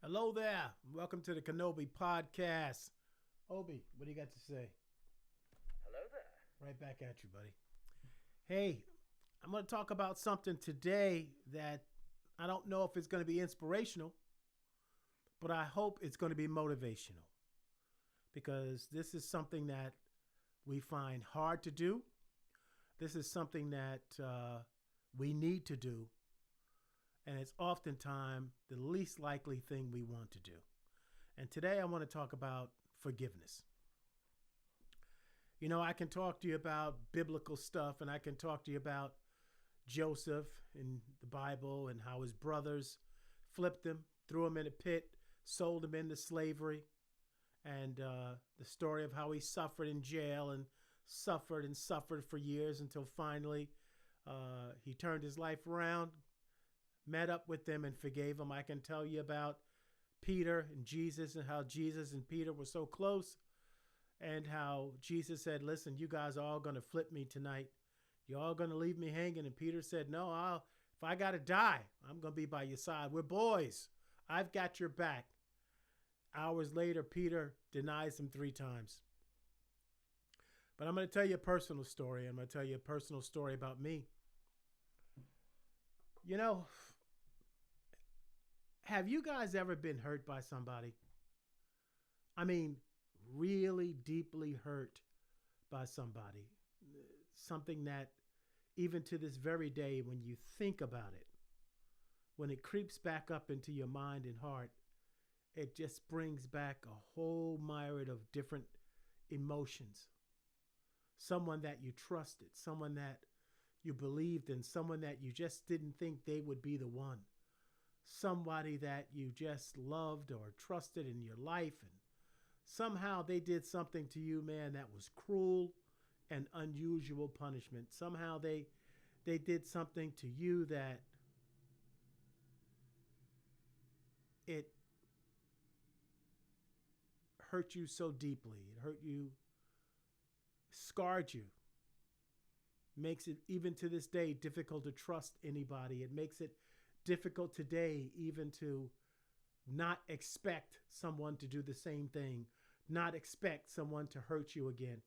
Hello there. Welcome to the Kenobi Podcast. Obi, what do you got to say? Hello there. Right back at you, buddy. Hey, I'm going to talk about something today that I don't know if it's going to be inspirational, but I hope it's going to be motivational because this is something that we find hard to do. This is something that we need to do. And it's oftentimes the least likely thing we want to do. And today I want to talk about forgiveness. You know, I can talk to you about biblical stuff and I can talk to you about Joseph in the Bible and how his brothers flipped him, threw him in a pit, sold him into slavery, and the story of how he suffered in jail and suffered for years until finally he turned his life around, met up with them and forgave them. I can tell you about Peter and Jesus and how Jesus and Peter were so close and how Jesus said, listen, you guys are all going to flip me tonight. You're all going to leave me hanging. And Peter said, no, if I got to die, I'm going to be by your side. We're boys. I've got your back. Hours later, Peter denies him 3 times. But I'm going to tell you a personal story. I'm going to tell you a personal story about me. You know, have you guys ever been hurt by somebody? I mean, really deeply hurt by somebody. Something that even to this very day, when you think about it, when it creeps back up into your mind and heart, it just brings back a whole myriad of different emotions. Someone that you trusted, someone that you believed in, someone that you just didn't think they would be the one, somebody that you just loved or trusted in your life, and somehow they did something to you, man, that was cruel and unusual punishment. Somehow they did something to you that it hurt you so deeply. It hurt you, scarred you. Makes it, even to this day, difficult to trust anybody. It makes it difficult today even to not expect someone to do the same thing, not expect someone to hurt you again.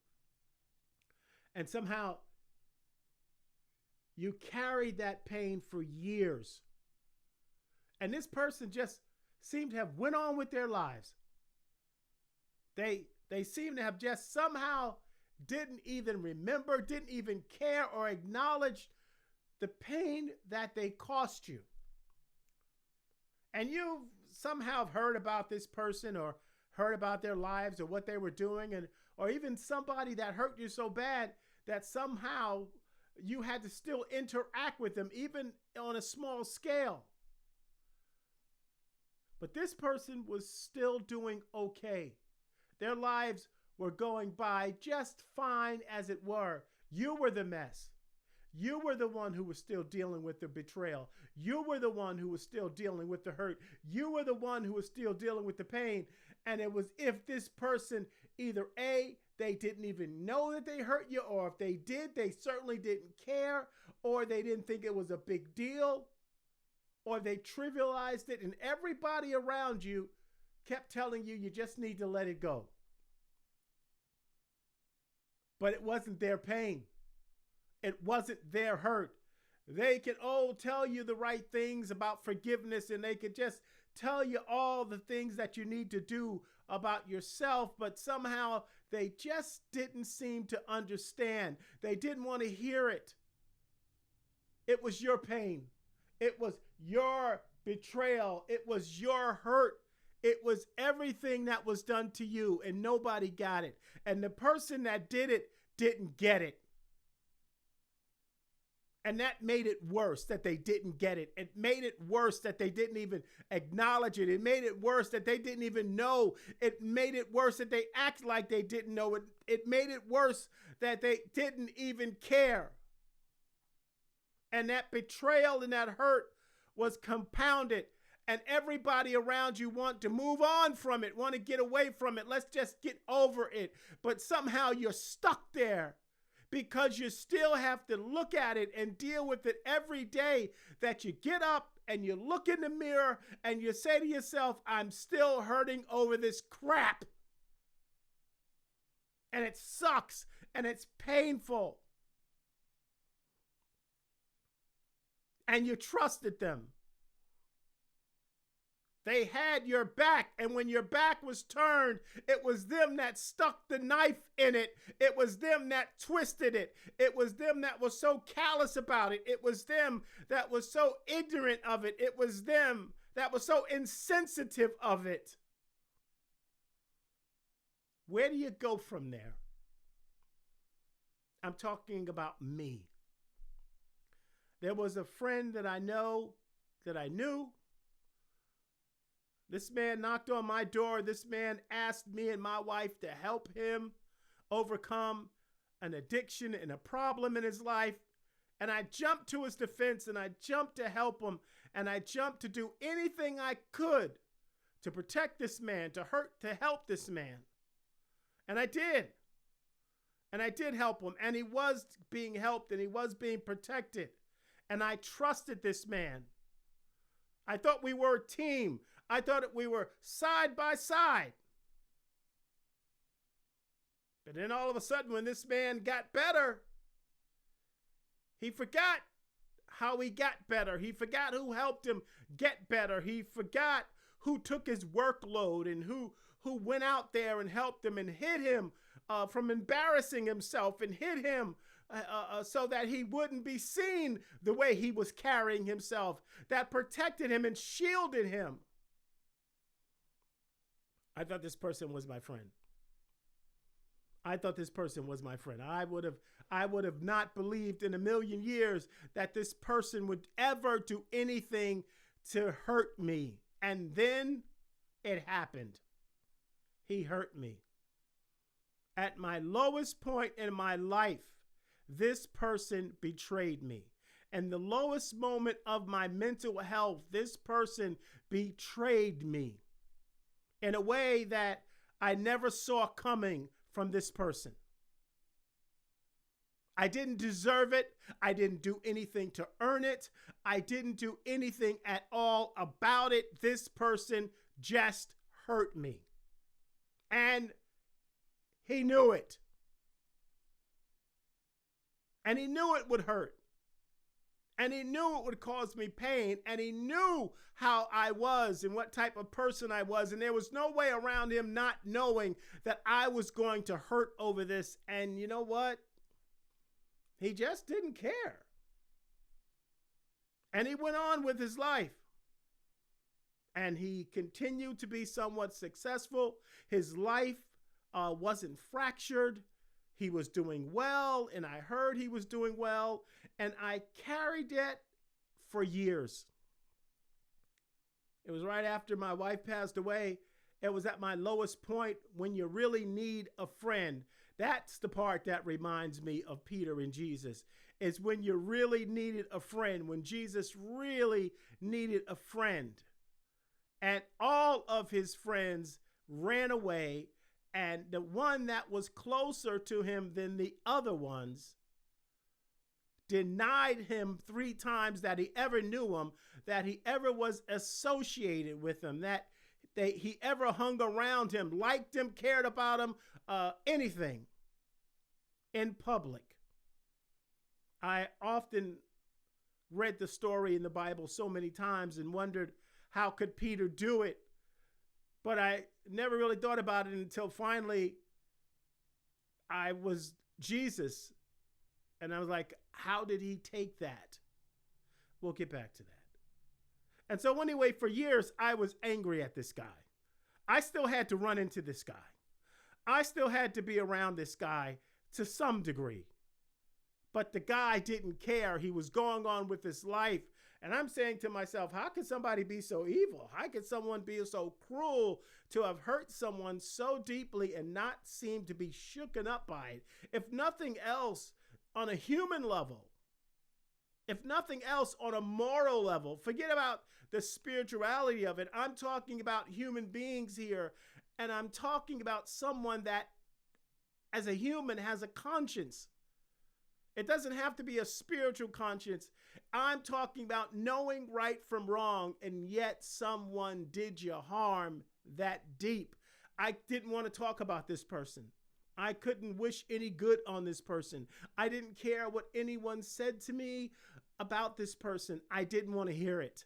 And somehow you carried that pain for years. And this person just seemed to have went on with their lives. They seem to have just somehow didn't even remember, didn't even care or acknowledge the pain that they cost you. And you've somehow heard about this person or heard about their lives or what they were doing, or even somebody that hurt you so bad that somehow you had to still interact with them, even on a small scale. But this person was still doing okay. Their lives were going by just fine as it were. You were the mess. You were the one who was still dealing with the betrayal. You were the one who was still dealing with the hurt. You were the one who was still dealing with the pain. And it was if this person either A, they didn't even know that they hurt you, or if they did, they certainly didn't care, or they didn't think it was a big deal, or they trivialized it, and everybody around you kept telling you, you just need to let it go. But it wasn't their pain. It wasn't their hurt. They could all tell you the right things about forgiveness, and they could just tell you all the things that you need to do about yourself, but somehow they just didn't seem to understand. They didn't want to hear it. It was your pain. It was your betrayal. It was your hurt. It was everything that was done to you, and nobody got it. And the person that did it didn't get it. And that made it worse that they didn't get it. It made it worse that they didn't even acknowledge it. It made it worse that they didn't even know. It made it worse that they act like they didn't know it. It made it worse that they didn't even care. And that betrayal and that hurt was compounded. And everybody around you want to move on from it, want to get away from it. Let's just get over it. But somehow you're stuck there because you still have to look at it and deal with it every day that you get up and you look in the mirror and you say to yourself, I'm still hurting over this crap. And it sucks and it's painful. And you trusted them. They had your back, and when your back was turned, it was them that stuck the knife in it. It was them that twisted it. It was them that was so callous about it. It was them that was so ignorant of it. It was them that was so insensitive of it. Where do you go from there? I'm talking about me. There was a friend that I knew. This man knocked on my door. This man asked me and my wife to help him overcome an addiction and a problem in his life. And I jumped to his defense, and I jumped to help him, and I jumped to do anything I could to protect this man, to help this man. And I did. And I did help him, and he was being helped, and he was being protected. And I trusted this man. I thought we were a team. I thought that we were side by side. But then all of a sudden, when this man got better, he forgot how he got better. He forgot who helped him get better. He forgot who took his workload and who went out there and helped him and hid him from embarrassing himself, and hid him so that he wouldn't be seen the way he was carrying himself, that protected him and shielded him. I thought this person was my friend. I would have not believed in a million years that this person would ever do anything to hurt me. And then it happened. He hurt me. At my lowest point in my life, this person betrayed me. And the lowest moment of my mental health, this person betrayed me in a way that I never saw coming from this person. I didn't deserve it. I didn't do anything to earn it. I didn't do anything at all about it. This person just hurt me. And he knew it. And he knew it would hurt. And he knew it would cause me pain. And he knew how I was and what type of person I was. And there was no way around him not knowing that I was going to hurt over this. And you know what? He just didn't care. And he went on with his life. And he continued to be somewhat successful. His life wasn't fractured. He was doing well, and I heard he was doing well, and I carried that for years. It was right after my wife passed away. It was at my lowest point when you really need a friend. That's the part that reminds me of Peter and Jesus. It's when you really needed a friend, when Jesus really needed a friend. And all of his friends ran away, and the one that was closer to him than the other ones denied him 3 times that he ever knew him, that he ever was associated with him, that he ever hung around him, liked him, cared about him, anything in public. I often read the story in the Bible so many times and wondered, how could Peter do it? But I never really thought about it until finally I was Jesus. And I was like, how did he take that? We'll get back to that. And so anyway, for years, I was angry at this guy. I still had to run into this guy. I still had to be around this guy to some degree. But the guy didn't care. He was going on with his life. And I'm saying to myself, how could somebody be so evil? How could someone be so cruel to have hurt someone so deeply and not seem to be shooken up by it? If nothing else, on a human level, if nothing else on a moral level, forget about the spirituality of it. I'm talking about human beings here, and I'm talking about someone that, as a human, has a conscience. It doesn't have to be a spiritual conscience. I'm talking about knowing right from wrong, and yet someone did you harm that deep. I didn't want to talk about this person. I couldn't wish any good on this person. I didn't care what anyone said to me about this person. I didn't want to hear it.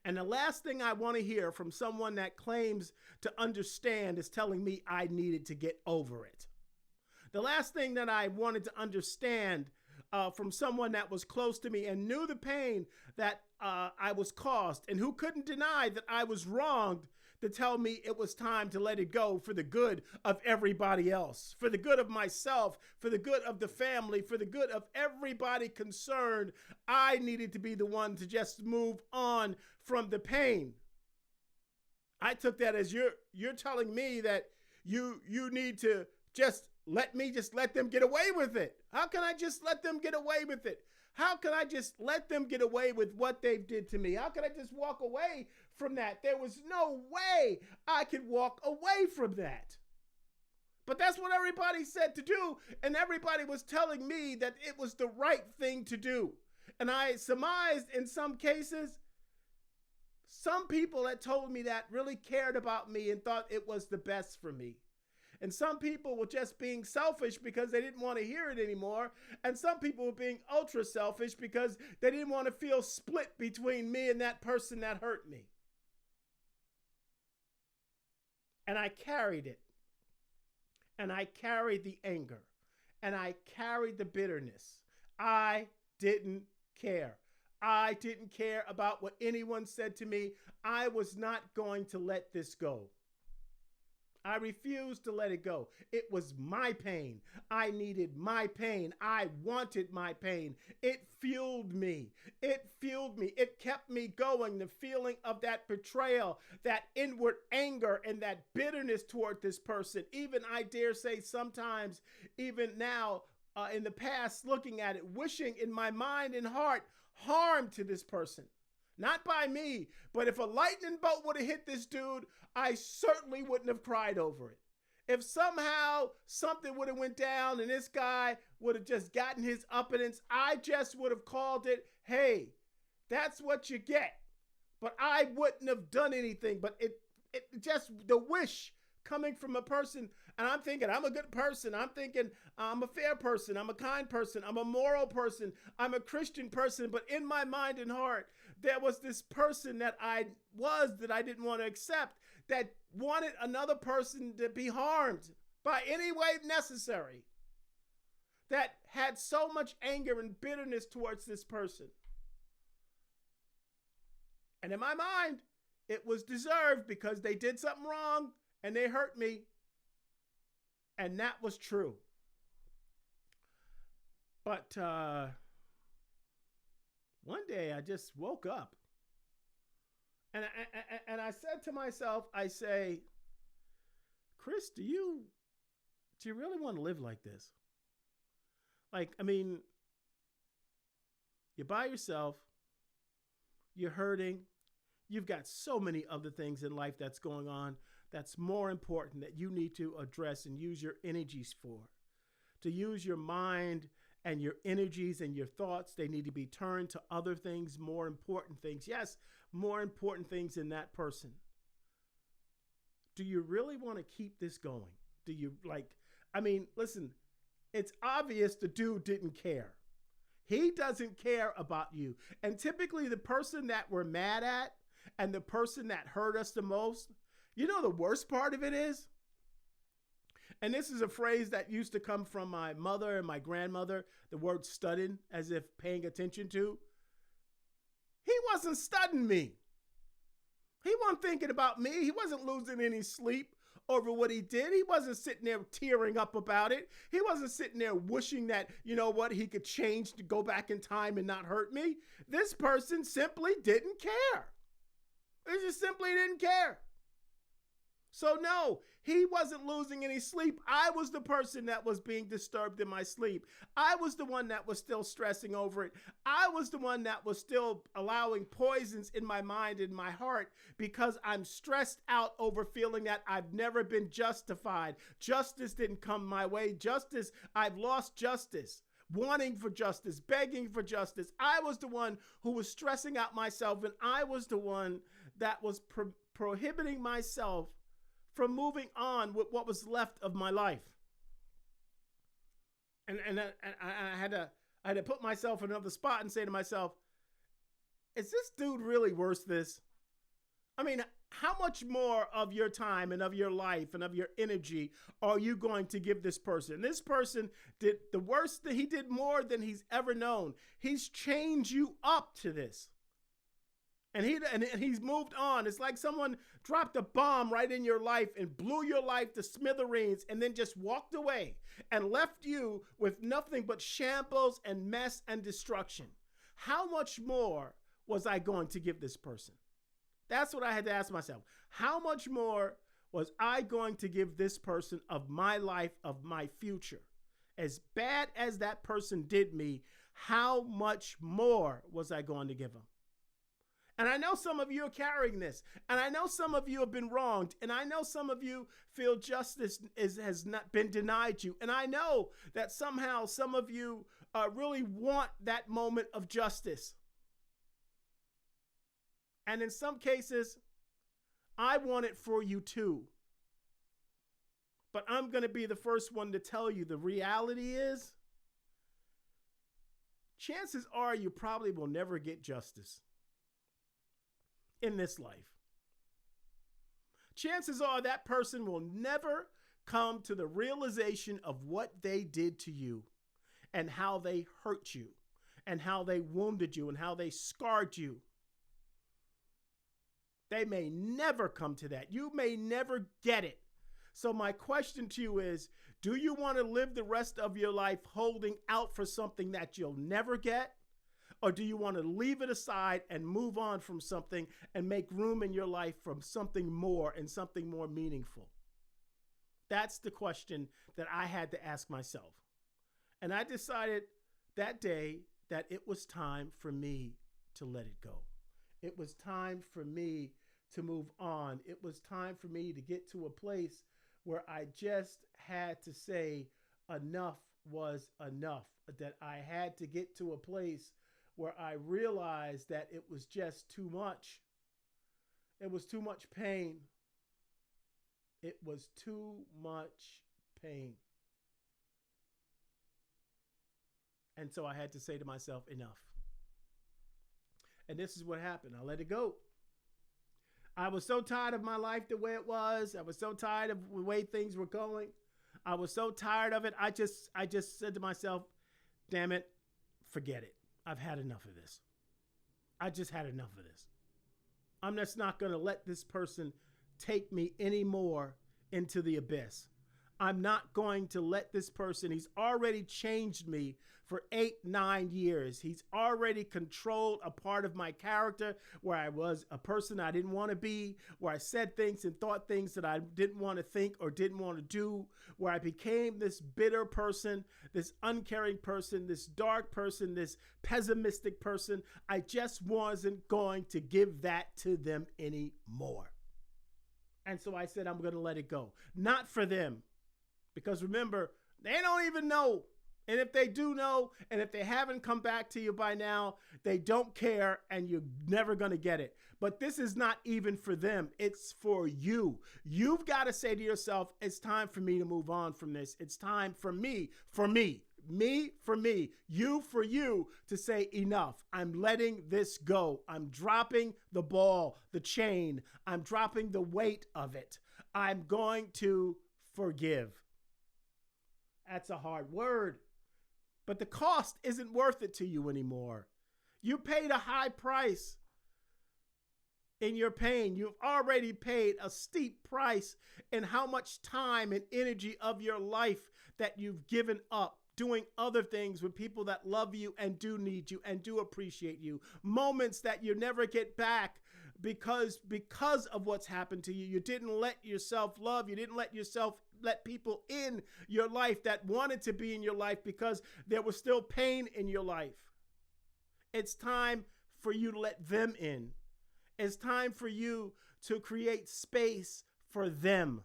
And the last thing I want to hear from someone that claims to understand is telling me I needed to get over it. The last thing that I wanted to understand from someone that was close to me and knew the pain that I was caused, and who couldn't deny that I was wronged, to tell me it was time to let it go for the good of everybody else, for the good of myself, for the good of the family, for the good of everybody concerned. I needed to be the one to just move on from the pain. I took that as you're telling me that you need to just let them get away with it. How can I just let them get away with it? How can I just let them get away with what they did to me? How can I just walk away from that? There was no way I could walk away from that. But that's what everybody said to do, and everybody was telling me that it was the right thing to do. And I surmised in some cases, some people that told me that really cared about me and thought it was the best for me. And some people were just being selfish because they didn't want to hear it anymore. And some people were being ultra selfish because they didn't want to feel split between me and that person that hurt me. And I carried it. And I carried the anger. And I carried the bitterness. I didn't care. I didn't care about what anyone said to me. I was not going to let this go. I refused to let it go. It was my pain. I needed my pain. I wanted my pain. It fueled me. It fueled me. It kept me going. The feeling of that betrayal, that inward anger, and that bitterness toward this person. Even, I dare say, sometimes, even now, in the past, looking at it, wishing in my mind and heart harm to this person. Not by me, but if a lightning bolt would have hit this dude, I certainly wouldn't have cried over it. If somehow something would have went down and this guy would have just gotten his uppance, I just would have called it, hey, that's what you get. But I wouldn't have done anything. But it just, the wish coming from a person, and I'm thinking I'm a good person. I'm thinking I'm a fair person. I'm a kind person. I'm a moral person. I'm a Christian person. But in my mind and heart, there was this person that I didn't want to accept, that wanted another person to be harmed by any way necessary, that had so much anger and bitterness towards this person. And in my mind, it was deserved because they did something wrong and they hurt me. And that was true. But one day I just woke up and I said to myself, I say, Chris, do you really want to live like this? Like, I mean, you're by yourself, you're hurting, you've got so many other things in life that's going on that's more important that you need to address and use your energies for. To use your mind and your energies and your thoughts, they need to be turned to other things, more important things. Yes, more important things in that person. Do you really want to keep this going? Do you listen, it's obvious the dude didn't care. He doesn't care about you. And typically the person that we're mad at and the person that hurt us the most, you know, the worst part of it is, and this is a phrase that used to come from my mother and my grandmother, the word studying, as if paying attention to. He wasn't studying me. He wasn't thinking about me. He wasn't losing any sleep over what he did. He wasn't sitting there tearing up about it. He wasn't sitting there wishing that, you know what, he could change to go back in time and not hurt me. This person simply didn't care. They just simply didn't care. So no, he wasn't losing any sleep. I was the person that was being disturbed in my sleep. I was the one that was still stressing over it. I was the one that was still allowing poisons in my mind and my heart because I'm stressed out over feeling that I've never been justified. Justice didn't come my way. I've lost justice. Wanting for justice, begging for justice. I was the one who was stressing out myself, and I was the one that was prohibiting myself from moving on with what was left of my life. And I had to put myself in another spot and say to myself, is this dude really worth this? I mean, how much more of your time and of your life and of your energy are you going to give this person? This person did the worst that he did more than he's ever known. He's changed you up to this. And he's moved on. It's like someone dropped a bomb right in your life and blew your life to smithereens and then just walked away and left you with nothing but shambles and mess and destruction. How much more was I going to give this person? That's what I had to ask myself. How much more was I going to give this person of my life, of my future? As bad as that person did me, how much more was I going to give him? And I know some of you are carrying this, and I know some of you have been wronged, and I know some of you feel justice has not been denied you, and I know that somehow some of you really want that moment of justice. And in some cases, I want it for you too. But I'm going to be the first one to tell you the reality is, chances are you probably will never get justice in this life. Chances are that person will never come to the realization of what they did to you and how they hurt you and how they wounded you and how they scarred you. They may never come to that. You may never get it. So my question to you is, do you want to live the rest of your life holding out for something that you'll never get? Or do you want to leave it aside and move on from something and make room in your life for something more and something more meaningful? That's the question that I had to ask myself. And I decided that day that it was time for me to let it go. It was time for me to move on. It was time for me to get to a place where I just had to say enough was enough. That I had to get to a place where I realized that it was just too much. It was too much pain. It was too much pain. And so I had to say to myself, enough. And this is what happened. I let it go. I was so tired of my life the way it was. I was so tired of the way things were going. I was so tired of it. I just said to myself, damn it, forget it. I've had enough of this. I just had enough of this. I'm just not going to let this person take me anymore into the abyss. I'm not going to let this person, he's already changed me for 8-9 years. He's already controlled a part of my character where I was a person I didn't want to be, where I said things and thought things that I didn't want to think or didn't want to do, where I became this bitter person, this uncaring person, this dark person, this pessimistic person. I just wasn't going to give that to them anymore. And so I said, I'm going to let it go. Not for them. Because remember, they don't even know. And if they do know, and if they haven't come back to you by now, they don't care and you're never going to get it. But this is not even for them. It's for you. You've got to say to yourself, it's time for me to move on from this. It's time for me, you for you to say enough. I'm letting this go. I'm dropping the ball, the chain. I'm dropping the weight of it. I'm going to forgive. That's a hard word, but the cost isn't worth it to you anymore. You paid a high price in your pain. You've already paid a steep price in how much time and energy of your life that you've given up doing other things with people that love you and do need you and do appreciate you. Moments that you never get back because of what's happened to you. You didn't let yourself love. You didn't let people in your life that wanted to be in your life because there was still pain in your life. It's time for you to let them in. It's time for you to create space for them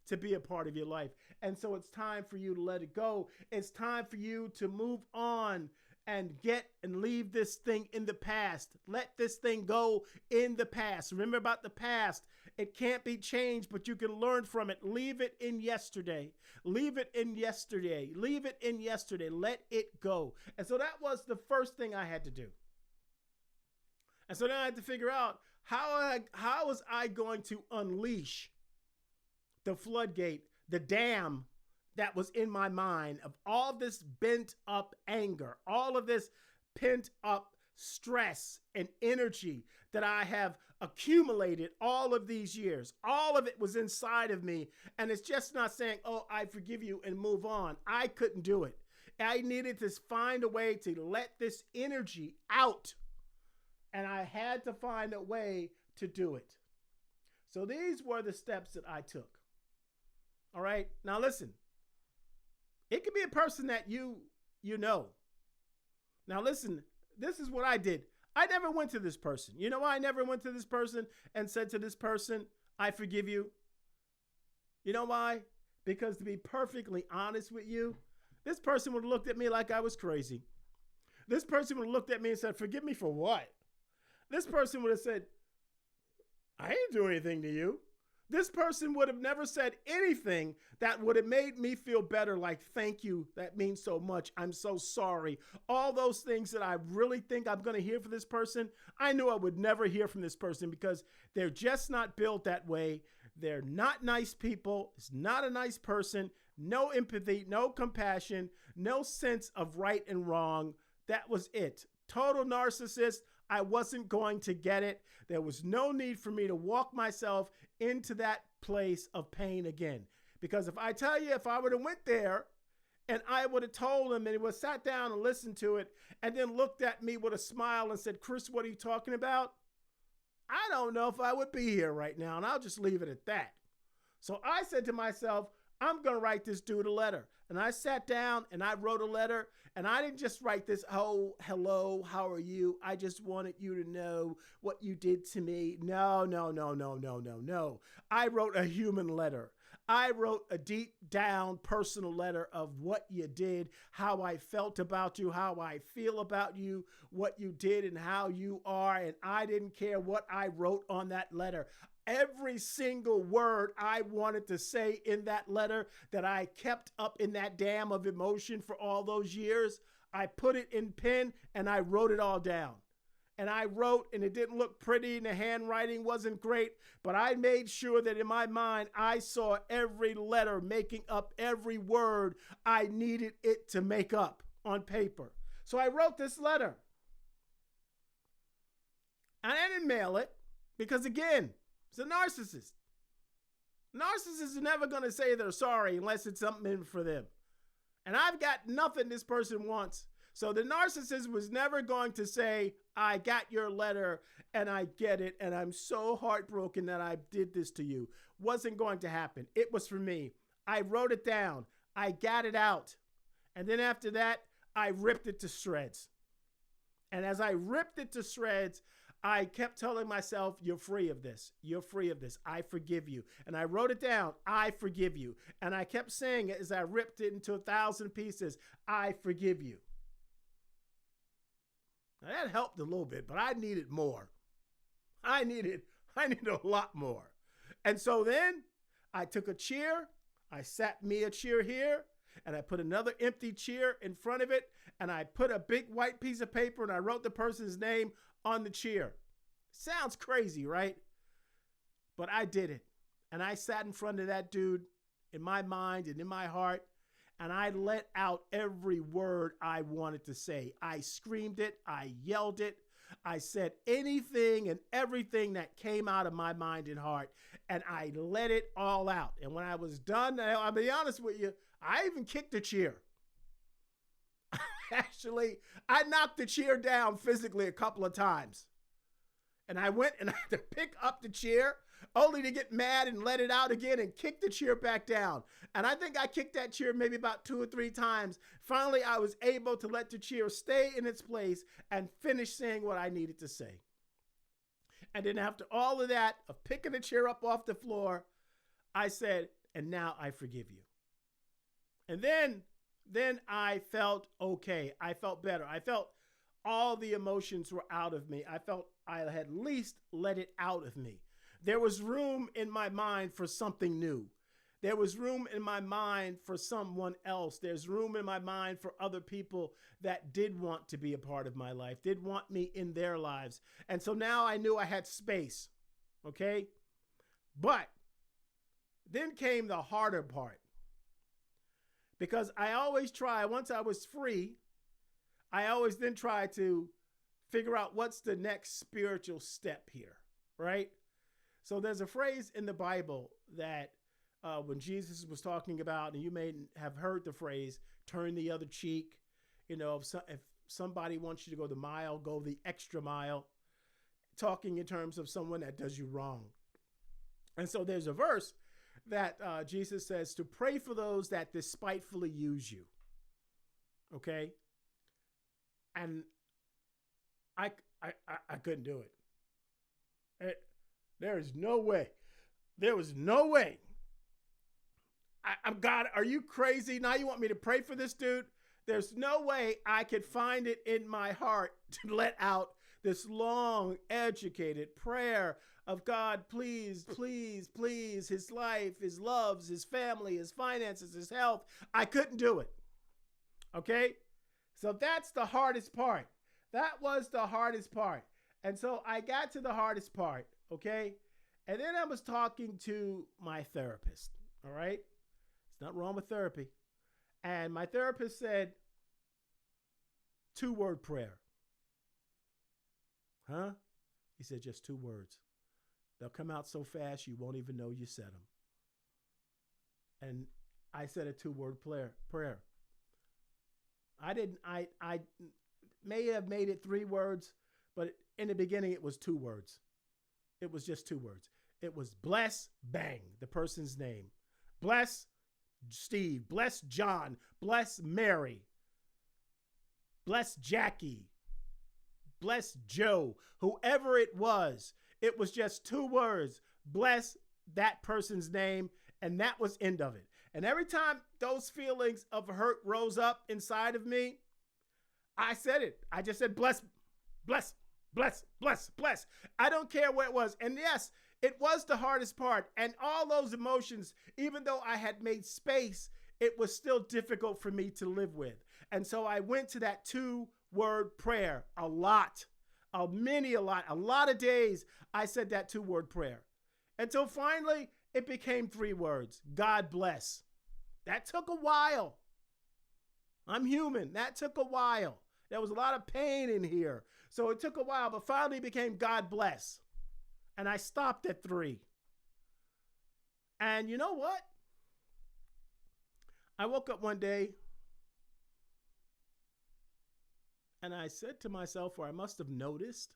to be a part of your life. And so it's time for you to let it go. It's time for you to move on and leave this thing in the past. Let this thing go in the past. Remember about the past. It can't be changed, but you can learn from it. Leave it in yesterday. Leave it in yesterday. Leave it in yesterday. Let it go. And so that was the first thing I had to do. And so then I had to figure out how was I going to unleash the floodgate, the dam that was in my mind of all this bent up anger, all of this pent up stress and energy that I have accumulated all of these years. All of it was inside of me. And it's just not saying, oh, I forgive you and move on. I couldn't do it. I needed to find a way to let this energy out. And I had to find a way to do it. So these were the steps that I took. All right. Now listen. It could be a person that you know. Now listen, this is what I did. I never went to this person. You know why I never went to this person and said to this person, I forgive you? You know why? Because to be perfectly honest with you, this person would have looked at me like I was crazy. This person would have looked at me and said, forgive me for what? This person would have said, I didn't do anything to you. This person would have never said anything that would have made me feel better, like, thank you, that means so much, I'm so sorry. All those things that I really think I'm going to hear from this person, I knew I would never hear from this person because they're just not built that way. They're not nice people. It's not a nice person. No empathy, no compassion, no sense of right and wrong. That was it. Total narcissist. I wasn't going to get it. There was no need for me to walk myself into that place of pain again. Because if I tell you, if I would have went there and I would have told him and he would have sat down and listened to it and then looked at me with a smile and said, Chris, what are you talking about? I don't know if I would be here right now. And I'll just leave it at that. So I said to myself, I'm going to write this dude a letter. And I sat down and I wrote a letter, and I didn't just write this, oh, hello, how are you? I just wanted you to know what you did to me. No. I wrote a human letter. I wrote a deep down personal letter of what you did, how I felt about you, how I feel about you, what you did and how you are. And I didn't care what I wrote on that letter. Every single word I wanted to say in that letter that I kept up in that dam of emotion for all those years, I put it in pen and I wrote it all down. And I wrote, and it didn't look pretty and the handwriting wasn't great, but I made sure that in my mind, I saw every letter making up every word I needed it to make up on paper. So I wrote this letter. And I didn't mail it because, again, it's a narcissist. Narcissists are never going to say they're sorry unless it's something in for them. And I've got nothing this person wants. So the narcissist was never going to say, I got your letter and I get it and I'm so heartbroken that I did this to you. Wasn't going to happen. It was for me. I wrote it down. I got it out. And then after that, I ripped it to shreds. And as I ripped it to shreds, I kept telling myself, you're free of this. You're free of this. I forgive you. And I wrote it down. I forgive you. And I kept saying it as I ripped it into 1,000 pieces. I forgive you. Now that helped a little bit, but I needed more. I needed a lot more. And so then I took a chair. I sat me a chair here. And I put another empty chair in front of it. And I put a big white piece of paper and I wrote the person's name on the chair. Sounds crazy, right? But I did it. And I sat in front of that dude in my mind and in my heart. And I let out every word I wanted to say. I screamed it. I yelled it. I said anything and everything that came out of my mind and heart. And I let it all out. And when I was done, I'll be honest with you, I even kicked the chair. Actually, I knocked the chair down physically a couple of times. And I went and I had to pick up the chair only to get mad and let it out again and kick the chair back down. And I think I kicked that chair maybe about 2 or 3 times. Finally, I was able to let the chair stay in its place and finish saying what I needed to say. And then after all of that, of picking the chair up off the floor, I said, and now I forgive you. And then I felt okay. I felt better. I felt all the emotions were out of me. I felt I had at least let it out of me. There was room in my mind for something new. There was room in my mind for someone else. There's room in my mind for other people that did want to be a part of my life, did want me in their lives. And so now I knew I had space, okay? But then came the harder part. Because I always try, once I was free, I always then try to figure out what's the next spiritual step here, right? So there's a phrase in the Bible that when Jesus was talking about, and you may have heard the phrase, turn the other cheek. You know, if somebody wants you to go the mile, go the extra mile, talking in terms of someone that does you wrong. And so there's a verse that Jesus says to pray for those that despitefully use you. Okay? And I couldn't do it. There is no way. There was no way. I'm God, are you crazy? Now you want me to pray for this dude? There's no way I could find it in my heart to let out this long, educated prayer of God, please, please, please, his life, his loves, his family, his finances, his health. I couldn't do it. Okay? So that's the hardest part. That was the hardest part. And so I got to the hardest part, okay? And then I was talking to my therapist, all right? It's not wrong with therapy. And my therapist said, 2-word prayer. Huh? He said, just 2 words. They'll come out so fast you won't even know you said them. And I said a 2-word prayer. I may have made it 3 words, but in the beginning it was 2 words. It was just 2 words. It was bless, bang, the person's name. Bless Steve, bless John, bless Mary, bless Jackie, bless Joe, whoever it was just 2 words, bless that person's name, and that was end of it. And every time those feelings of hurt rose up inside of me, I said it. I just said, bless, bless, bless, bless, bless. I don't care what it was. And yes, it was the hardest part. And all those emotions, even though I had made space, it was still difficult for me to live with. And so I went to that 2-word prayer a lot of days. I said that 2-word prayer until finally it became 3 words. God bless. That took a while. I'm human. That took a while. There was a lot of pain in here. So it took a while, but finally it became God bless. And I stopped at 3. And you know what? I woke up one day and I said to myself, or I must have noticed,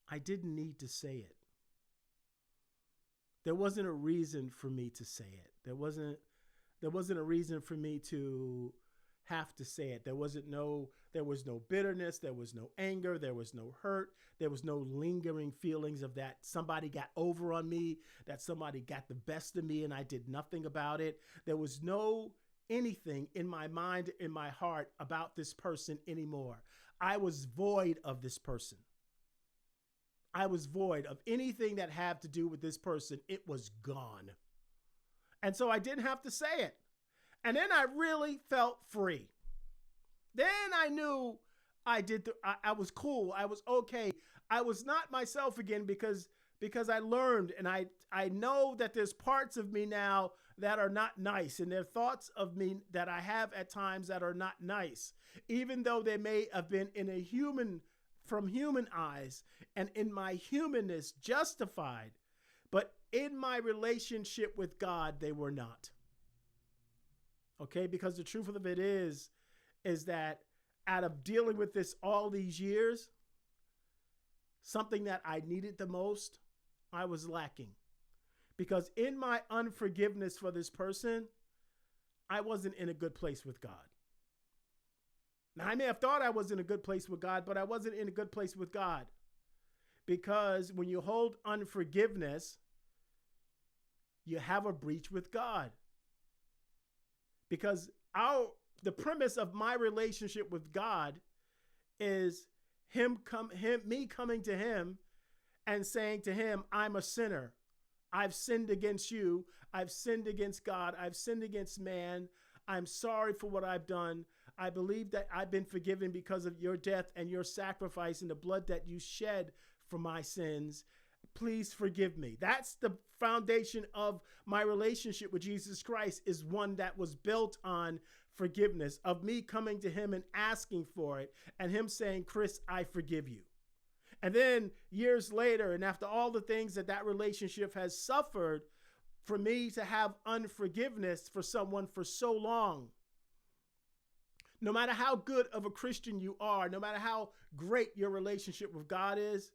I didn't need to say it. There wasn't a reason for me to say it. There wasn't a reason for me to have to say it. There was no bitterness. There was no anger. There was no hurt. There was no lingering feelings of that somebody got over on me, that somebody got the best of me and I did nothing about it. There was no anything in my mind, in my heart about this person anymore. I was void of this person. I was void of anything that had to do with this person. It was gone. And so I didn't have to say it. And then I really felt free. Then I knew I was cool. I was okay. I was not myself again because I learned, and I know that there's parts of me now that are not nice, and there are thoughts of me that I have at times that are not nice, even though they may have been from human eyes and in my humanness justified, but in my relationship with God, they were not. Okay, because the truth of it is that out of dealing with this all these years, something that I needed the most, I was lacking. Because in my unforgiveness for this person, I wasn't in a good place with God. Now, I may have thought I was in a good place with God, but I wasn't in a good place with God. Because when you hold unforgiveness, you have a breach with God. Because the premise of my relationship with God is me coming to him and saying to him, I'm a sinner. I've sinned against you. I've sinned against God. I've sinned against man. I'm sorry for what I've done. I believe that I've been forgiven because of your death and your sacrifice and the blood that you shed for my sins. Please forgive me. That's the foundation of my relationship with Jesus Christ, is one that was built on forgiveness, of me coming to him and asking for it, and him saying, Chris, I forgive you. And then years later, and after all the things that relationship has suffered, for me to have unforgiveness for someone for so long, no matter how good of a Christian you are, no matter how great your relationship with God is,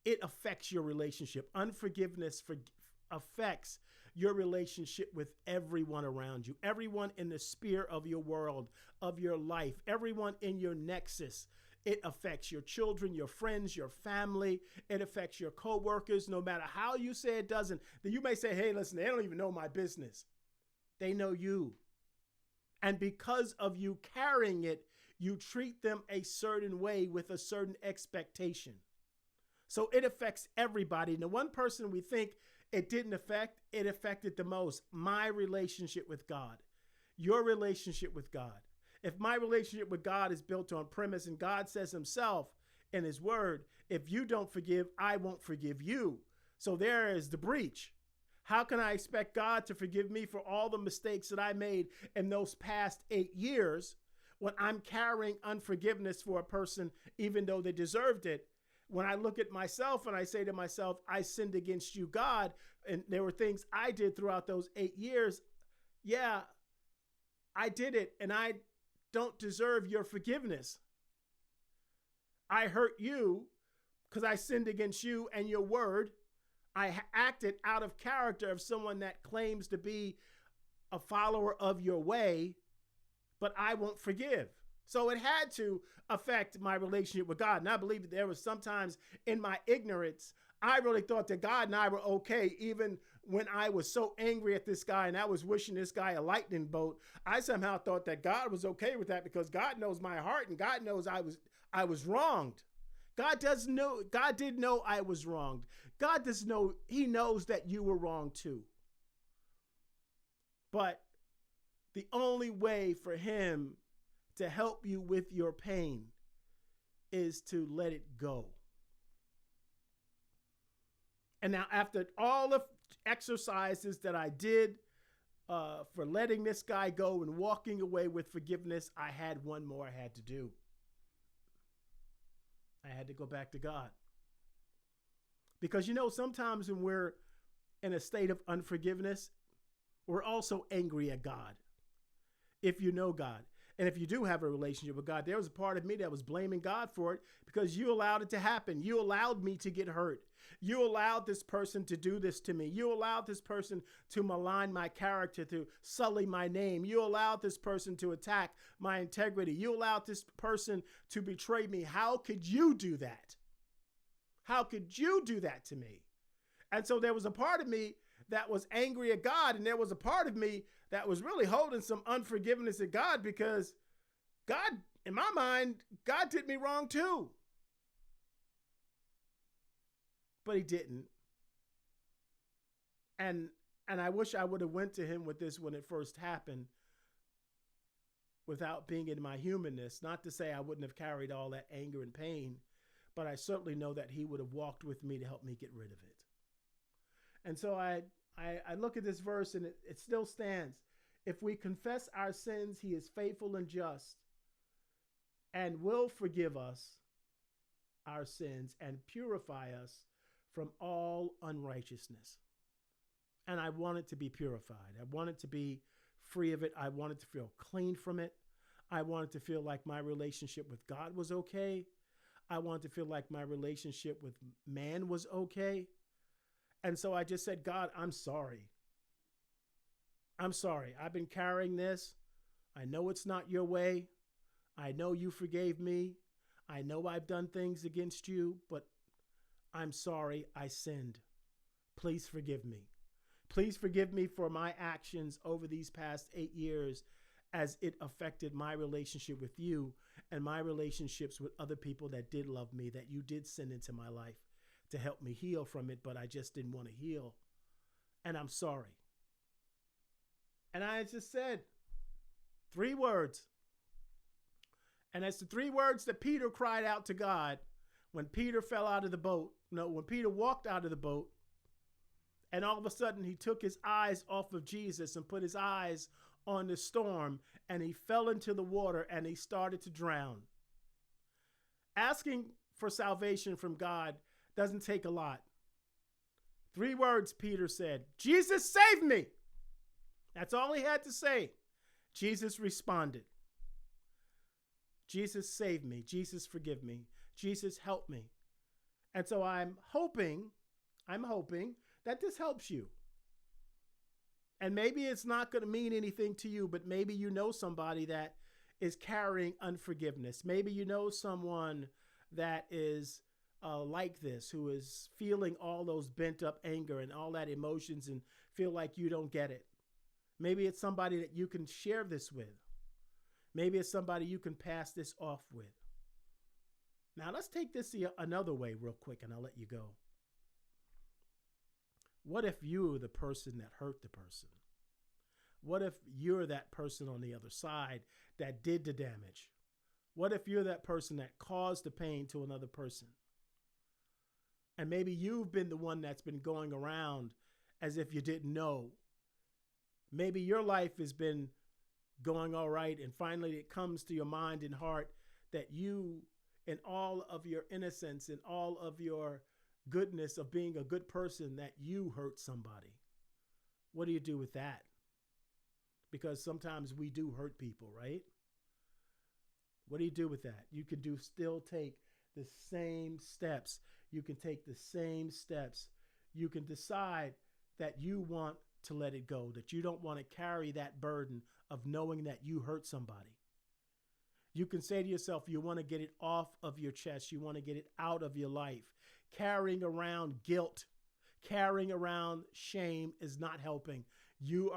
it affects your relationship. Unforgiveness affects your relationship with everyone around you, everyone in the sphere of your world, of your life, everyone in your nexus. It affects your children, your friends, your family. It affects your coworkers, no matter how you say it doesn't. Then you may say, hey, listen, they don't even know my business. They know you. And because of you carrying it, you treat them a certain way with a certain expectation. So it affects everybody. And the one person we think it didn't affect, it affected the most. My relationship with God, your relationship with God. If my relationship with God is built on premise, and God says himself in his word, if you don't forgive, I won't forgive you. So there is the breach. How can I expect God to forgive me for all the mistakes that I made in those past 8 years when I'm carrying unforgiveness for a person, even though they deserved it? When I look at myself and I say to myself, I sinned against you, God, and there were things I did throughout those 8 years. Yeah, I did it, and I don't deserve your forgiveness. I hurt you because I sinned against you and your word. I acted out of character of someone that claims to be a follower of your way, but I won't forgive. So it had to affect my relationship with God. And I believe that there was sometimes in my ignorance, I really thought that God and I were okay, even when I was so angry at this guy and I was wishing this guy a lightning bolt. I somehow thought that God was okay with that because God knows my heart and God knows I was wronged. God did know I was wronged. God does know, he knows that you were wrong too. But the only way for him to help you with your pain is to let it go. And now, after all the exercises that I did for letting this guy go and walking away with forgiveness, I had one more I had to do. I had to go back to God. Because, sometimes when we're in a state of unforgiveness, we're also angry at God. If you know God. And if you do have a relationship with God, there was a part of me that was blaming God for it because you allowed it to happen. You allowed me to get hurt. You allowed this person to do this to me. You allowed this person to malign my character, to sully my name. You allowed this person to attack my integrity. You allowed this person to betray me. How could you do that? How could you do that to me? And so there was a part of me that was angry at God, and there was a part of me that was really holding some unforgiveness at God because God, in my mind, God did me wrong too. But he didn't. And I wish I would have went to him with this when it first happened without being in my humanness. Not to say I wouldn't have carried all that anger and pain, but I certainly know that he would have walked with me to help me get rid of it. And so I look at this verse and it still stands. If we confess our sins, he is faithful and just and will forgive us our sins and purify us from all unrighteousness. And I want it to be purified. I want it to be free of it. I want it to feel clean from it. I want it to feel like my relationship with God was okay. I wanted to feel like my relationship with man was okay. And so I just said, God, I'm sorry. I'm sorry. I've been carrying this. I know it's not your way. I know you forgave me. I know I've done things against you, but I'm sorry I sinned. Please forgive me. Please forgive me for my actions over these past 8 years as it affected my relationship with you and my relationships with other people that did love me, that you did send into my life to help me heal from it, but I just didn't want to heal. And I'm sorry. And I just said 3 words. And it's the 3 words that Peter cried out to God when Peter fell out of the boat. No, when Peter walked out of the boat, and all of a sudden he took his eyes off of Jesus and put his eyes on the storm, and he fell into the water and he started to drown. Asking for salvation from God doesn't take a lot. 3 words Peter said, Jesus, save me. That's all he had to say. Jesus responded. Jesus, save me. Jesus, forgive me. Jesus, help me. And so I'm hoping that this helps you. And maybe it's not going to mean anything to you, but maybe you know somebody that is carrying unforgiveness. Maybe you know someone that is like this, who is feeling all those bent up anger and all that emotions and feel like you don't get it. Maybe it's somebody that you can share this with. Maybe it's somebody you can pass this off with. Now let's take this another way real quick and I'll let you go. What if you're the person that hurt the person? What if you're that person on the other side that did the damage? What if you're that person that caused the pain to another person? And maybe you've been the one that's been going around as if you didn't know. Maybe your life has been going all right, and finally it comes to your mind and heart that you, in all of your innocence and all of your goodness of being a good person, that you hurt somebody. What do you do with that? Because sometimes we do hurt people, right? What do you do with that? You can still take the same steps. You can take the same steps. You can decide that you want to let it go, that you don't want to carry that burden of knowing that you hurt somebody. You can say to yourself, you want to get it off of your chest. You want to get it out of your life. Carrying around guilt, carrying around shame is not helping. You're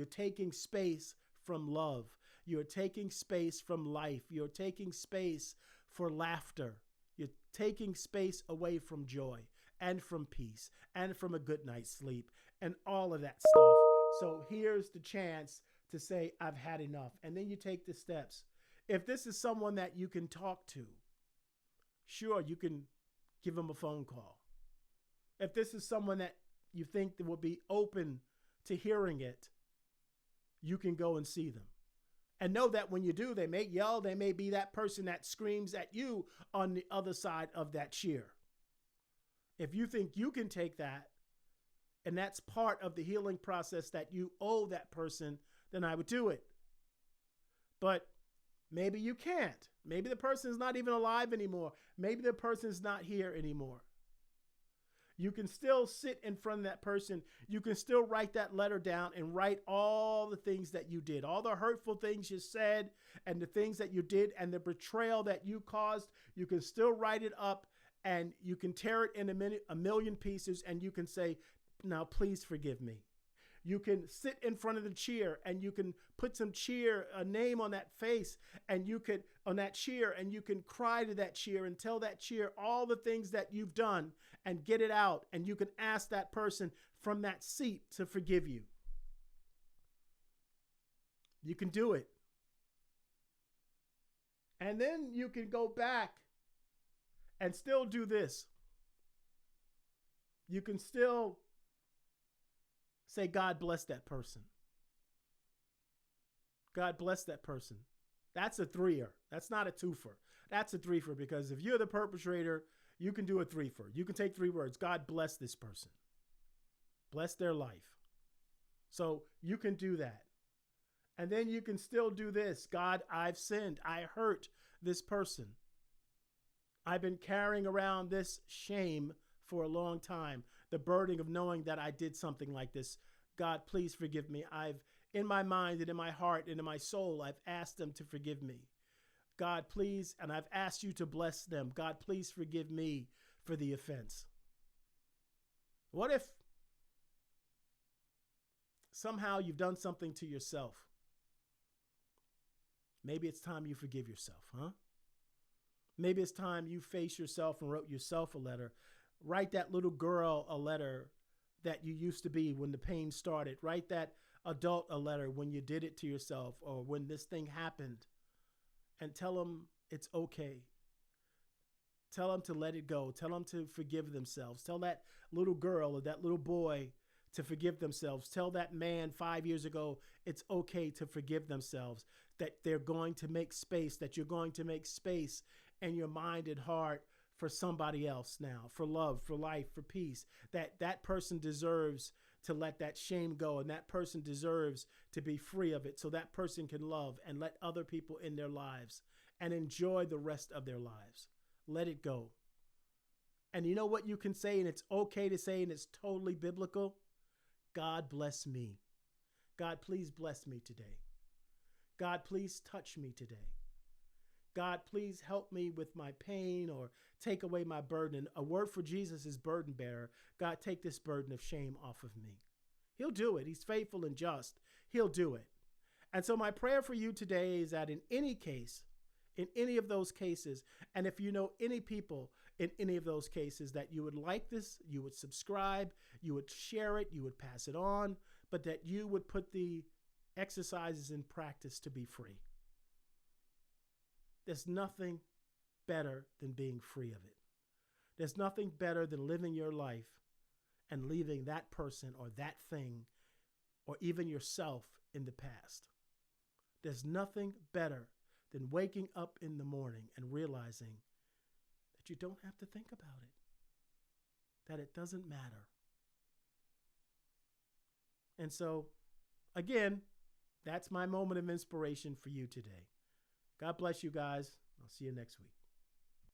taking space from love. You're taking space from life. You're taking space for laughter. You're taking space away from joy and from peace and from a good night's sleep and all of that stuff. So here's the chance to say, I've had enough. And then you take the steps. If this is someone that you can talk to, sure, you can give them a phone call. If this is someone that you think that will be open to hearing it, you can go and see them. And know that when you do, they may yell, they may be that person that screams at you on the other side of that cheer. If you think you can take that, and that's part of the healing process that you owe that person, then I would do it. But maybe you can't. Maybe the person is not even alive anymore. Maybe the person is not here anymore. You can still sit in front of that person. You can still write that letter down and write all the things that you did, all the hurtful things you said and the things that you did and the betrayal that you caused. You can still write it up and you can tear it in a million pieces and you can say, now please forgive me. You can sit in front of the chair and you can put a name on that face and on that chair, and you can cry to that chair and tell that chair all the things that you've done and get it out. And you can ask that person from that seat to forgive you. You can do it. And then you can go back and still do this. You can still say, God bless that person. God bless that person. That's a 3-er. That's not a 2-fer. That's a 3-fer, because if you're the perpetrator, you can do a 3-fer. You can take 3 words. God bless this person. Bless their life. So you can do that. And then you can still do this. God, I've sinned. I hurt this person. I've been carrying around this shame for a long time, the burden of knowing that I did something like this. God, please forgive me. In my mind and in my heart and in my soul, I've asked them to forgive me. God, please, and I've asked you to bless them. God, please forgive me for the offense. What if somehow you've done something to yourself? Maybe it's time you forgive yourself, huh? Maybe it's time you face yourself and wrote yourself a letter. Write that little girl a letter that you used to be when the pain started. Write that adult a letter when you did it to yourself or when this thing happened, and tell them it's okay. Tell them to let it go. Tell them to forgive themselves. Tell that little girl or that little boy to forgive themselves. Tell that man 5 years ago it's okay to forgive themselves, that they're going to make space, that you're going to make space in your mind and heart for somebody else now, for love, for life, for peace, that person deserves to let that shame go, and that person deserves to be free of it so that person can love and let other people in their lives and enjoy the rest of their lives. Let it go. And you know what you can say, and it's okay to say, and it's totally biblical? God bless me. God, please bless me today. God, please touch me today. God, please help me with my pain or take away my burden. A word for Jesus is burden bearer. God, take this burden of shame off of me. He'll do it. He's faithful and just. He'll do it. And so my prayer for you today is that in any case, in any of those cases, and if you know any people in any of those cases, that you would like this, you would subscribe, you would share it, you would pass it on, but that you would put the exercises in practice to be free. There's nothing better than being free of it. There's nothing better than living your life and leaving that person or that thing or even yourself in the past. There's nothing better than waking up in the morning and realizing that you don't have to think about it, that it doesn't matter. And so, again, that's my moment of inspiration for you today. God bless you guys. I'll see you next week.